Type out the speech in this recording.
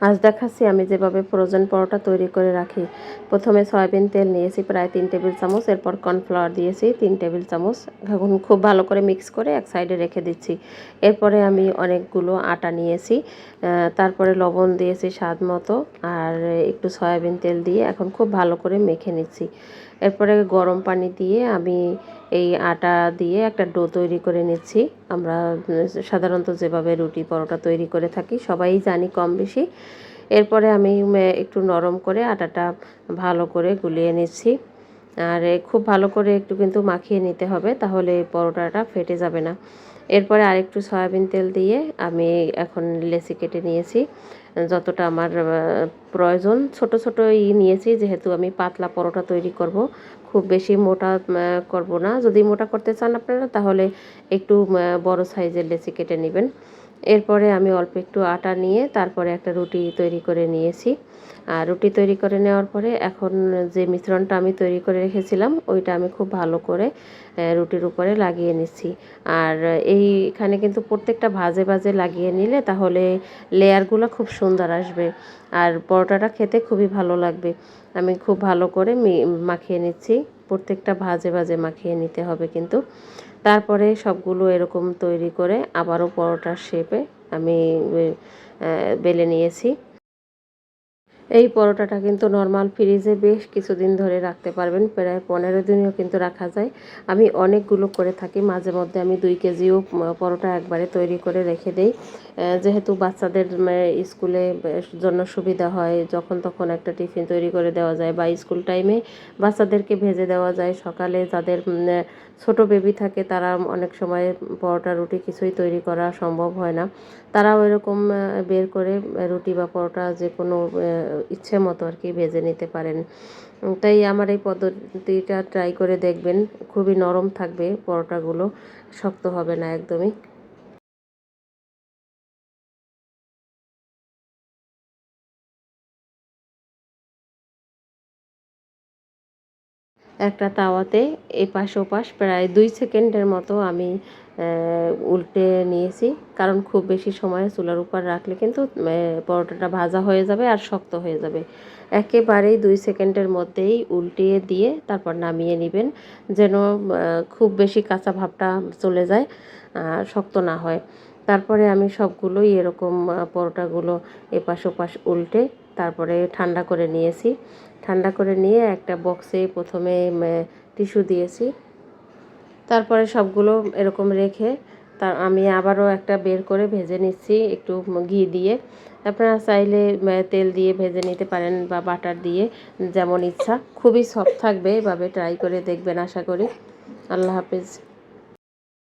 আজ দেখাচ্ছি আমি যেভাবে ফ্রোজেন পরোটা তৈরি করে রাখি। প্রথমে সয়াবিন তেল নিয়েছি প্রায় 3 টেবিল চামচ, এরপর কর্নফ্লাওয়ার দিয়েছি 3 টেবিল চামচ। এখন খুব ভালো করে মিক্স করে এক সাইডে রেখে দিচ্ছি। এরপরে আমি অনেকগুলো আটা নিয়েছি, তারপরে লবণ দিয়েছি স্বাদ মতো, আর একটু সয়াবিন তেল দিয়ে এখন খুব ভালো করে মেখে নিচ্ছি। এরপরে গরম পানি দিয়ে আমি এই আটা দিয়ে একটা ডো তৈরি করে নিচ্ছি। আমরা সাধারণত যেভাবে রুটি পরোটা তৈরি করে থাকি সবাই জানি কম বেশি। এরপরে আমি একটু নরম করে আটাটা ভালো করে গুলিয়ে নিচ্ছি। আর খুব ভালো করে একটু কিন্তু মাখিয়ে নিতে হবে, তাহলে পরোটাটা ফেটে যাবে না। এরপরে আরেকটু সয়াবিন তেল দিয়ে আমি এখন লেচি কেটে নিয়েছি যতটা আমার প্রয়োজন। ছোট ছোট নিয়েছি, যেহেতু আমি পাতলা পরোটা তৈরি করব, খুব বেশি মোটা করব না। যদি মোটা করতে চান আপনারা তাহলে একটু বড় সাইজের লেচি কেটে নেবেন। এরপরে আমি অল্প একটু আটা নিয়ে তারপরে একটা রুটি তৈরি করে নিয়েছি। আর রুটি তৈরি করে নেওয়ার পরে এখন যে মিশ্রণটা আমি তৈরি করে রেখেছিলাম ওইটা আমি খুব ভালো করে রুটির উপরে লাগিয়ে নিচ্ছি। আর এইখানে কিন্তু প্রত্যেকটা ভাজে ভাজে লাগিয়ে নিলে তাহলে লেয়ারগুলো খুব সুন্দর আসবে, আর পরোটাটা খেতে খুবই ভালো লাগবে। আমি খুব ভালো করে মাখিয়ে নিচ্ছি, প্রত্যেকটা ভাজে ভাজে মাখিয়ে নিতে হবে কিন্তু। তারপরে সবগুলো এরকম তৈরি করে আবারও পরোটার শেপে আমি বেলে নিয়েছি। এই পরোটাটা কিন্তু নর্মাল ফ্রিজে বেশ কিছুদিন ধরে রাখতে পারবেন, প্রায় 15 দিনও কিন্তু রাখা যায়। আমি অনেকগুলো করে থাকি, মাঝে মধ্যে আমি 2 কেজিও পরোটা একবারে তৈরি করে রেখে দেই, যেহেতু বাচ্চাদের স্কুলে জন্য সুবিধা হয়। যখন তখন একটা টিফিন তৈরি করে দেওয়া যায়, বা স্কুল টাইমে বাচ্চাদেরকে ভেজে দেওয়া যায়। সকালে যাদের ছোট বেবি থাকে তারা অনেক সময় পরোটা রুটি কিছুই তৈরি করা সম্ভব হয় না, তারাও এরকম বের করে রুটি বা পরোটা যে কোনো ইচ্ছে মতো আর কি ভেজে নিতে পারেন। তাই আমার এই পদ্ধতিটা ট্রাই করে দেখবেন, খুবই নরম থাকবে পরোটাগুলো, শক্ত হবে না একদমই। একটা তাওয়াতে এপাশ ওপাশ প্রায় 2 সেকেন্ডের মতো আমি উল্টে নিয়েছি, কারণ খুব বেশি সময় চুলার উপর রাখলে কিন্তু পরোটাটা ভাজা হয়ে যাবে আর শক্ত হয়ে যাবে। একেবারেই 2 সেকেন্ডের মধ্যেই উল্টিয়ে দিয়ে তারপর নামিয়ে নেবেন, যেন খুব বেশি কাঁচা ভাবটা চলে যায়, শক্ত না হয়। তারপরে আমি সবগুলোই এরকম পরোটাগুলো এপাশ ওপাশ উল্টে তারপরে ঠান্ডা করে নিয়েছি। ঠান্ডা করে নিয়ে একটা বক্সে প্রথমে টিস্যু দিয়েছি, তারপরে সবগুলো এরকম রেখে আমি আবারও একটা বের করে ভেজে নিচ্ছি একটু ঘি দিয়ে। আপনারা চাইলে তেল দিয়ে ভেজে নিতে পারেন বা বাটার দিয়ে, যেমন ইচ্ছা। খুবই সফট থাকবে, এভাবে ট্রাই করে দেখবেন আশা করি। আল্লাহ হাফেজ।